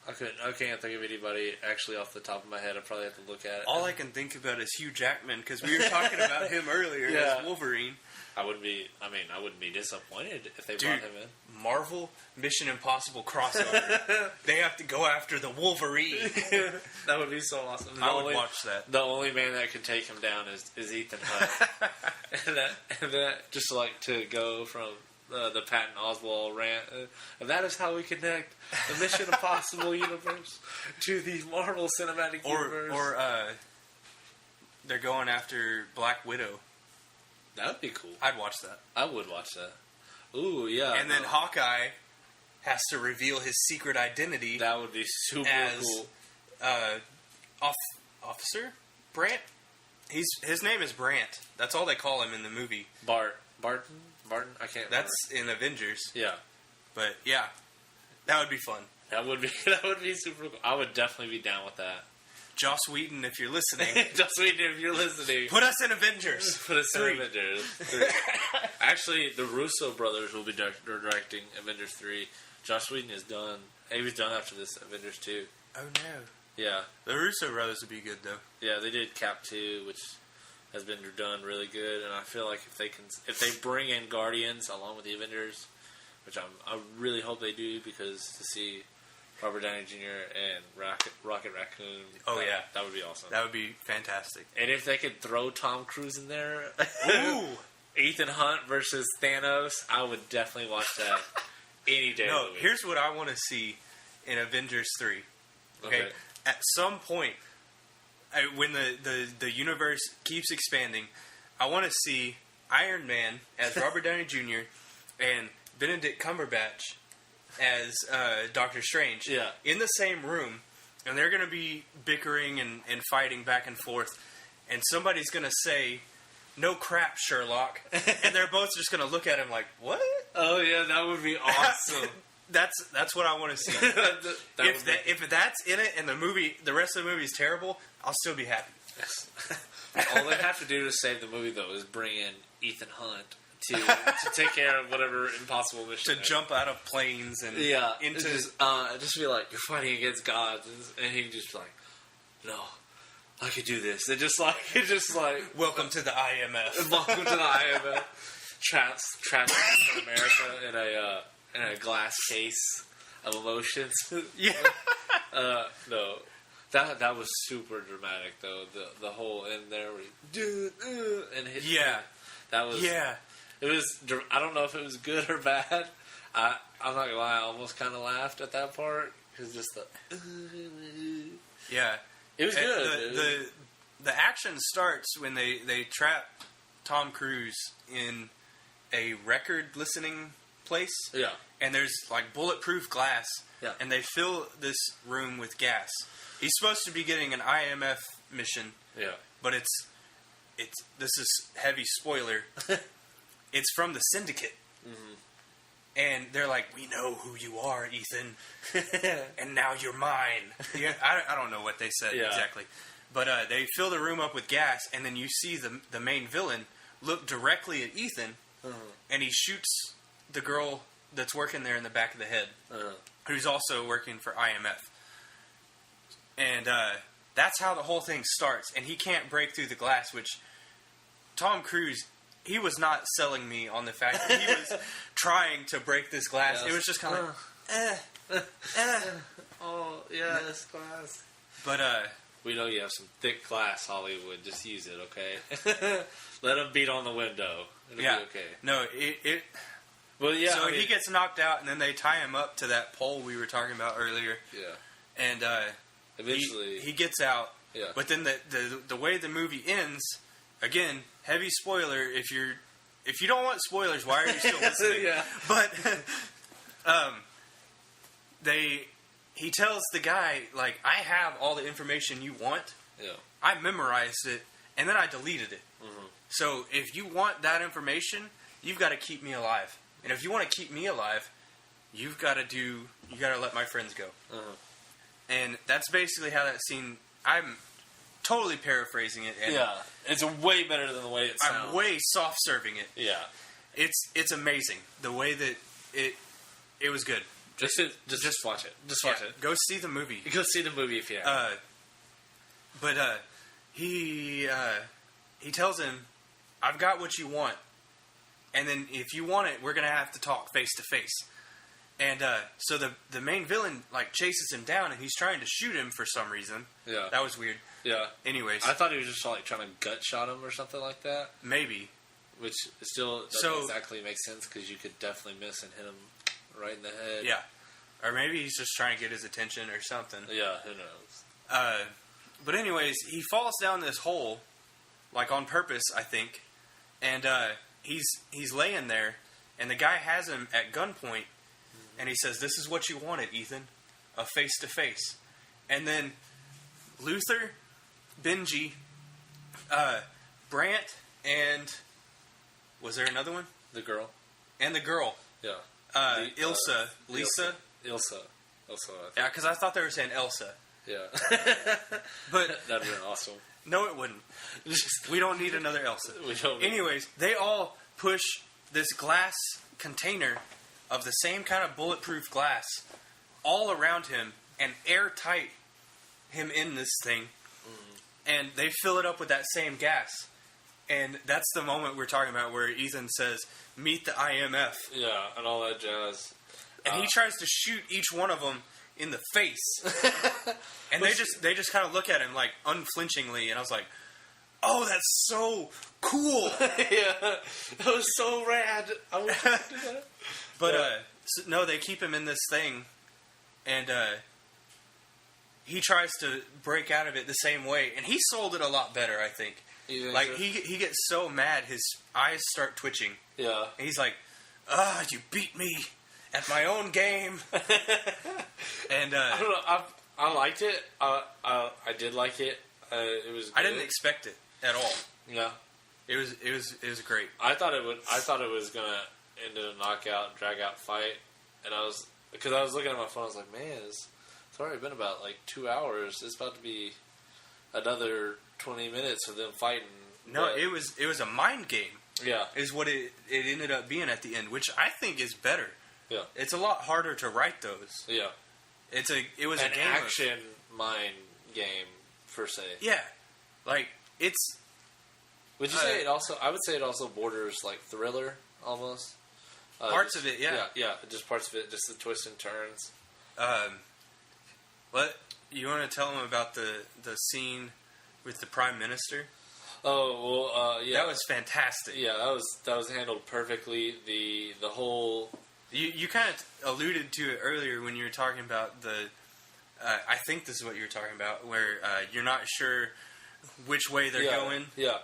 I can't think of anybody actually off the top of my head. I probably have to look at it. All I can think about is Hugh Jackman because we were talking about him earlier Yeah. as Wolverine. I wouldn't be disappointed if they Dude, brought him in. Marvel Mission Impossible crossover. They have to go after the Wolverine. That would be so awesome. I would watch that. The only man that can take him down is Ethan Hunt. and that just like to go from the Patton Oswalt rant. And that is how we connect the Mission Impossible universe to the Marvel Cinematic Universe. Or they're going after Black Widow. That would be cool. I'd watch that. I would watch that. Ooh, yeah. And then Hawkeye has to reveal his secret identity that would be super as cool. Officer Brant. His name is Brant. That's all they call him in the movie. Barton? I can't remember. That's in Avengers. Yeah. But yeah, that would be fun. That would be super cool. I would definitely be down with that. Joss Whedon, if you're listening, Just waiting if you're listening. put us in Avengers. Put us in 3. Avengers. Actually, the Russo brothers will be directing Avengers 3. Joss Whedon is done. He was done after this Avengers 2. Oh no. Yeah. The Russo brothers would be good though. Yeah, they did Cap 2, which has been done really good, and I feel like if they bring in Guardians along with the Avengers, which I really hope they do, because to see Robert Downey Jr. and Rocket Raccoon, that would be awesome. That would be fantastic. And if they could throw Tom Cruise in there, Ooh. Ethan Hunt versus Thanos, I would definitely watch that any day. No, of the week. here's what I want to see in Avengers 3. Okay? At some point, when the universe keeps expanding, I want to see Iron Man as Robert Downey Jr. and Benedict Cumberbatch as Doctor Strange in the same room, and they're going to be bickering and fighting back and forth, and somebody's going to say, "No crap, Sherlock," and they're both just going to look at him like, "What?" Oh yeah, that would be awesome. That's what I want to see. If that's in it and the rest of the movie is terrible, I'll still be happy. All they have to do to save the movie, though, is bring in Ethan Hunt to take care of whatever impossible mission. To jump out of planes and into just be like, you're fighting against gods, and he can just be like, no, I could do this. It just like welcome to the IMF. welcome to the IMF. Trapped in America in a glass case of emotions. Yeah. No. That was super dramatic though. The whole in there where he, and hit. Yeah. That was. Yeah. It was. I don't know if it was good or bad. I'm not gonna lie. I almost kind of laughed at that part because just the. Yeah. It was good. The action starts when they trap Tom Cruise in a record listening place. Yeah. And there's like bulletproof glass. Yeah. And they fill this room with gas. He's supposed to be getting an IMF mission. Yeah. But it's this is heavy spoiler. It's from the Syndicate. Mm-hmm. And they're like, "We know who you are, Ethan, and now you're mine." Yeah, I don't know what they said exactly, but they fill the room up with gas, and then you see the main villain look directly at Ethan, and he shoots the girl that's working there in the back of the head, who's also working for IMF. And that's how the whole thing starts. And he can't break through the glass, which Tom Cruise, he was not selling me on the fact that he was trying to break this glass. It was just kind of Oh, yeah, this glass. But, we know you have some thick glass, Hollywood. Just use it, okay? Let him beat on the window. It'll be okay. No, Well, yeah. So he gets knocked out, and then they tie him up to that pole we were talking about earlier. Yeah. And eventually he gets out. Yeah. But then the way the movie ends, again, heavy spoiler. If you don't want spoilers, why are you still listening? Yeah. But he tells the guy, like, I have all the information you want. Yeah. I memerized it, and then I deleted it. Mm-hmm. So if you want that information, you've got to keep me alive. And if you want to keep me alive, you got to let my friends go. Uh-huh. And that's basically how that scene. I'm totally paraphrasing it. And Yeah. It's way better than the way it sounds. I'm way soft serving it. Yeah. It's amazing the way that it was good. Just watch it. Just watch it. Go see the movie. Go see the movie if you have. But he tells him, "I've got what you want, and then if you want it, we're gonna have to talk face to face." And so the main villain like chases him down, and he's trying to shoot him for some reason. Yeah. That was weird. Yeah. Anyways, I thought he was just like trying to gut shot him or something like that, maybe. which still doesn't exactly make sense because you could definitely miss and hit him right in the head. Yeah. Or maybe he's just trying to get his attention or something. Yeah. Who knows? But anyways, he falls down this hole, like on purpose, I think. And he's laying there, and the guy has him at gunpoint, and he says, "This is what you wanted, Ethan, a face to face." And then Luther, Benji, Brant, and was there another one? The girl. And the girl, Yeah. Ilsa, Lisa. Ilsa. I think. Yeah, because I thought they were saying Elsa. Yeah. But That'd have been awesome. no, it wouldn't. We don't need another Elsa. We don't. Anyways, they all push this glass container of the same kind of bulletproof glass all around him and airtight him in this thing. And they fill it up with that same gas. And that's the moment we're talking about where Ethan says, "Meet the IMF." Yeah, and all that jazz. And he tries to shoot each one of them in the face. And they just kind of look at him like unflinchingly, and I was like, "Oh, that's so cool." Yeah, that was so rad. I wish I could do that. But Yeah. no, they keep him in this thing, and he tries to break out of it the same way, and he sold it a lot better, I think. You think Like so? he gets so mad, his eyes start twitching, Yeah. and he's like, "You beat me at my own game." And I don't know. I liked it. I did like it. It was. I didn't good. expect it at all. Yeah. It was great. I thought it would. I thought it was gonna end in a knockout, drag out fight, and I was looking at my phone. I was like, man, it's already been about like 2 hours. It's about to be another 20 minutes of them fighting. No, But, it was a mind game. yeah, Is what it ended up being at the end, which I think is better. yeah, It's a lot harder to write those. yeah. It was An a game action mind game per se. yeah, like it's Would you say it also? I would say it also borders like thriller almost. Parts of it, yeah. yeah, just parts of it, just the twists and turns. What you want to tell them about the scene with the Prime Minister? Oh well, yeah, That was fantastic. yeah, that was handled perfectly. The whole You kind of alluded to it earlier when you were talking about the. I think this is what you were talking about, where you're not sure which way they're going. Yeah,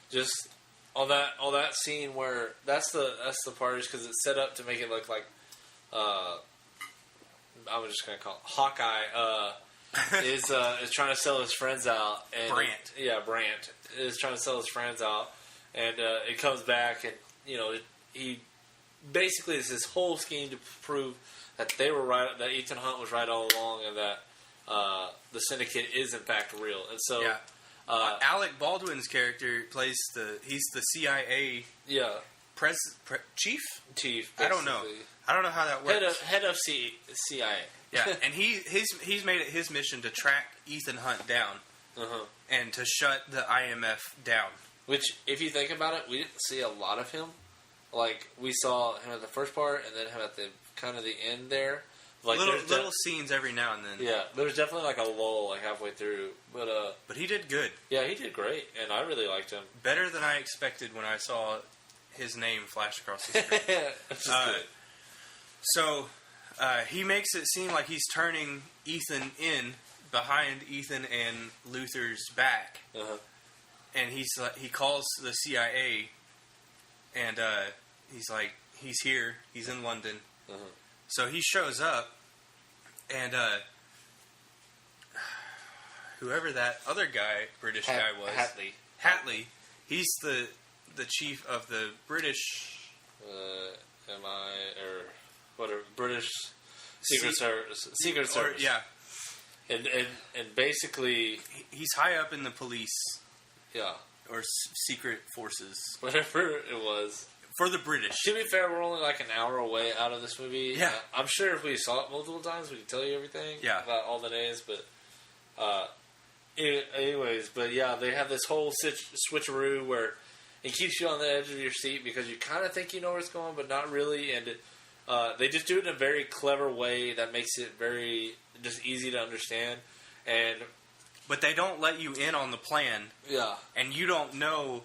just on that scene where that's the part because it's set up to make it look like I'm just gonna call it Hawkeye is trying to sell his friends out and Brant is trying to sell his friends out and it comes back and he basically it's this whole scheme to prove that they were right, that Ethan Hunt was right all along, and that the syndicate is in fact real. And so, Yeah. Alec Baldwin's character plays he's the CIA chief. chief. I don't know. basically. I don't know how that works. Head of CIA. Yeah, and he's made it his mission to track Ethan Hunt down Uh-huh. and to shut the IMF down. Which, if you think about it, we didn't see a lot of him. Like we saw him at the first part, and then him at the kind of the end there. Like Little scenes every now and then. Yeah, there's definitely like a lull like halfway through, But he did good. yeah, he did great, and I really liked him. Better than I expected when I saw his name flash across the screen. Which is good. So he makes it seem like he's turning Ethan in behind Ethan and Luther's back, Uh-huh. and he calls the CIA, and he's like, he's here, he's in London. Uh-huh. So he shows up, and whoever that other guy, British guy was, Hatley, he's the chief of the British. MI or whatever British Secret Service. Secret Service. Yeah, and basically, he's high up in the police yeah, or secret forces. whatever it was. for the British. To be fair, we're only like an hour away out of this movie. Yeah. I'm sure if we saw it multiple times, we could tell you everything about all the names. But, anyways, but yeah, they have this whole switcheroo where it keeps you on the edge of your seat because you kind of think you know where it's going, but not really. And they just do it in a very clever way that makes it very just easy to understand. But they don't let you in on the plan. Yeah. And you don't know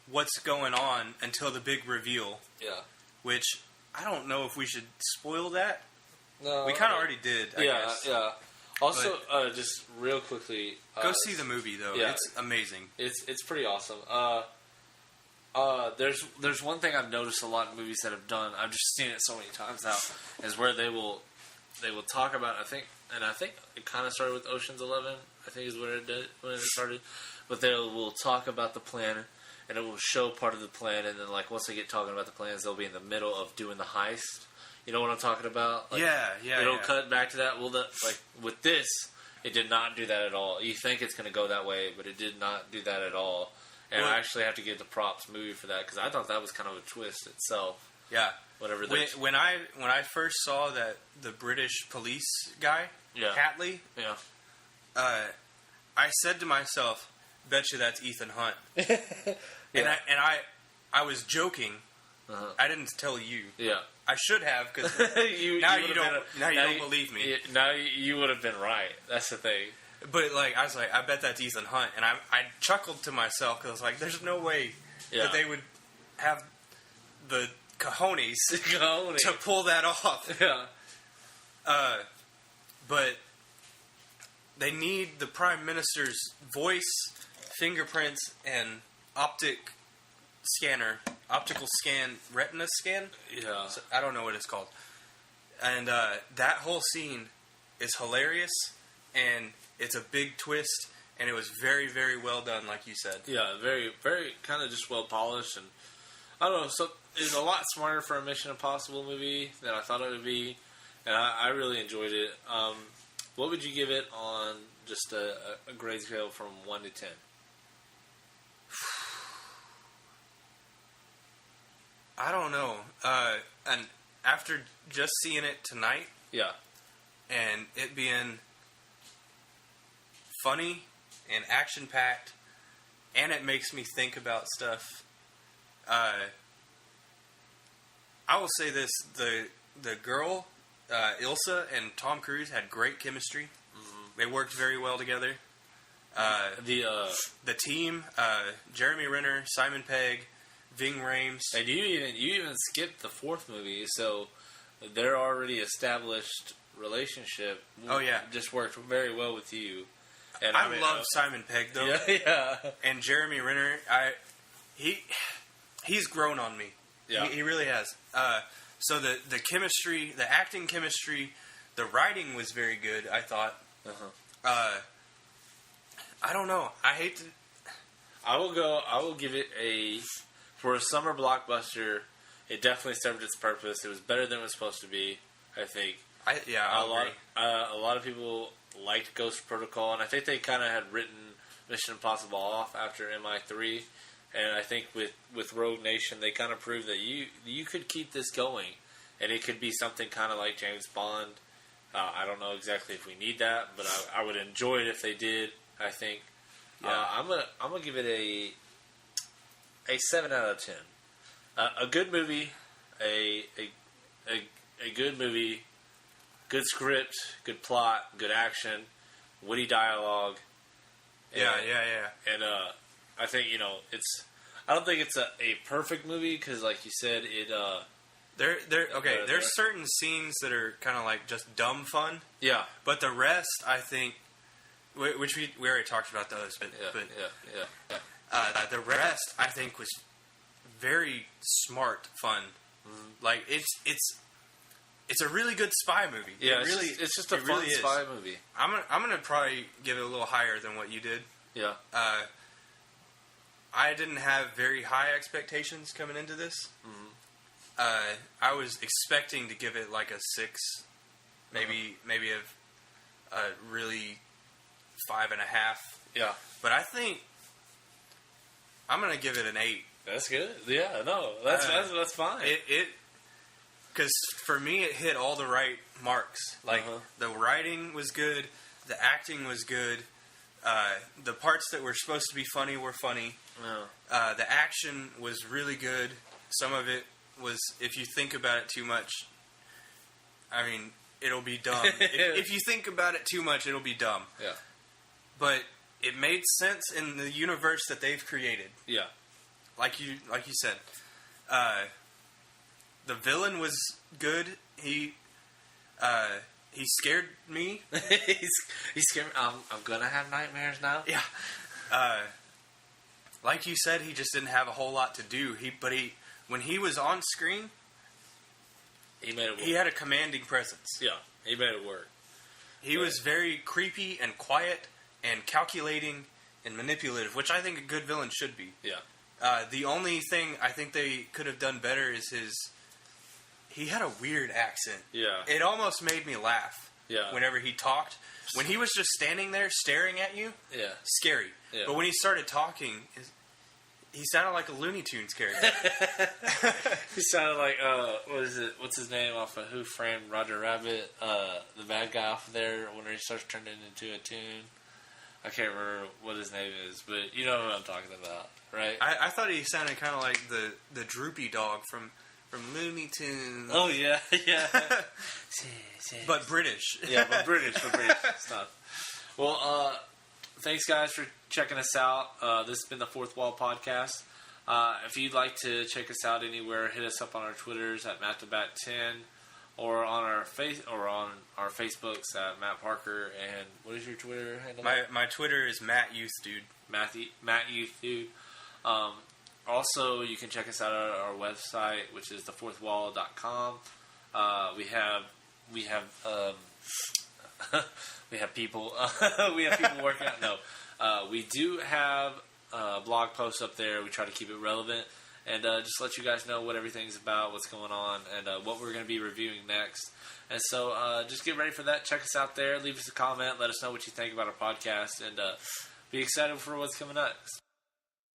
what's going on until the big reveal. Yeah. Which, I don't know if we should spoil that. No. We kind of already did, I guess. Yeah. Also, just real quickly... go see the movie, though. Yeah. It's amazing. It's pretty awesome. There's one thing I've noticed a lot in movies that have done. I've just seen it so many times now, is where they will talk about. I think it kind of started with Ocean's 11. I think is when it started. But they will talk about the plan, and it will show part of the plan, and then like once they get talking about the plans, they'll be in the middle of doing the heist. You know what I'm talking about? Like, It'll cut back to that. Well, with this, it did not do that at all. You think it's going to go that way, but it did not do that at all. And I actually have to give the props movie for that because I thought that was kind of a twist itself. Yeah. Whatever. When I first saw that the British police guy, Hatley, I said to myself, "Bet you that's Ethan Hunt." And I was joking. I didn't tell you. Yeah. I should have because you don't believe me. Now you would have been right. That's the thing. But like I was like, I bet that's Ethan Hunt, and I chuckled to myself because I was like, there's no way that they would have the cojones to pull that off. Yeah. But they need the Prime Minister's voice, fingerprints, and optical scan, retina scan. Yeah. So, I don't know what it's called. And that whole scene is hilarious, and it's a big twist, and it was very, very well done, like you said. Yeah, very, very kind of just well polished, and I don't know. So it's a lot smarter for a Mission Impossible movie than I thought it would be, and I really enjoyed it. What would you give it on just a grade scale from 1 to 10? I don't know. And after just seeing it tonight, and it being funny and action-packed, and it makes me think about stuff. I will say this: the girl, Ilsa, and Tom Cruise had great chemistry. Mm-hmm. They worked very well together. The team: Jeremy Renner, Simon Pegg, Ving Rhames. And you even skipped the fourth movie, so their already established relationship. Just worked very well with you. And I love Simon Pegg though. Yeah. And Jeremy Renner, he's grown on me. Yeah. He really has. So the chemistry, the acting chemistry, the writing was very good, I thought. I don't know. I will give it for a summer blockbuster, it definitely served its purpose. It was better than it was supposed to be, I think. I agree. A lot of people liked Ghost Protocol, and I think they kind of had written Mission Impossible off after MI3. And I think with Rogue Nation, they kind of proved that you could keep this going, and it could be something kind of like James Bond. I don't know exactly if we need that, but I would enjoy it if they did. I think. Yeah. I'm gonna give it a 7 out of 10. A good movie, a good movie, good script, good plot, good action, witty dialogue. And, And I think it's. I don't think it's a perfect movie because, like you said, it. There's certain scenes that are kind of like just dumb fun. Yeah. But the rest, I think, which we already talked about those, but the rest I think was very smart fun. Mm-hmm. Like it's a really good spy movie. Yeah, it's just a fun spy movie. I'm gonna probably give it a little higher than what you did. Yeah. I didn't have very high expectations coming into this. Mm-hmm. I was expecting to give it like a 6, maybe a really 5.5. Yeah. But I think I'm gonna give it an 8. That's good. Yeah, no, that's fine. Because for me, it hit all the right marks. Like, the writing was good, the acting was good, the parts that were supposed to be funny were funny. The action was really good. Some of it was, if you think about it too much, I mean, it'll be dumb. if you think about it too much, it'll be dumb. Yeah. But it made sense in the universe that they've created. Yeah. Like you said. The villain was good. He scared me. He's scared me. I'm gonna have nightmares now. Yeah. Like you said, he just didn't have a whole lot to do. When he was on screen, he made it work. He had a commanding presence. Yeah, he made it work. He was very creepy and quiet and calculating and manipulative, which I think a good villain should be. Yeah. The only thing I think they could have done better is he had a weird accent. Yeah. It almost made me laugh. Yeah. Whenever he talked. When he was just standing there staring at you, yeah, scary. Yeah. But when he started talking, he sounded like a Looney Tunes character. He sounded like, what's his name off of Who Framed Roger Rabbit? The bad guy off of there when he starts turning into a tune. I can't remember what his name is, but you know who I'm talking about, right? I thought he sounded kind of like the droopy dog from Looney Tunes. Oh, yeah, yeah. But British. Yeah, but British stuff. Well, thanks, guys, for checking us out. This has been the Fourth Wall Podcast. If you'd like to check us out anywhere, hit us up on our Twitters at MattTheBat10 or on our Facebooks at Matt Parker. And what is your Twitter handle? My Twitter is Matt Youth Dude. Matt Youth Dude. Also, you can check us out at our website, which is thefourthwall.com. We have people. We have people working out. No, we do have blog posts up there. We try to keep it relevant and just let you guys know what everything's about, what's going on, and what we're going to be reviewing next. And so, just get ready for that. Check us out there. Leave us a comment. Let us know what you think about our podcast, and be excited for what's coming next.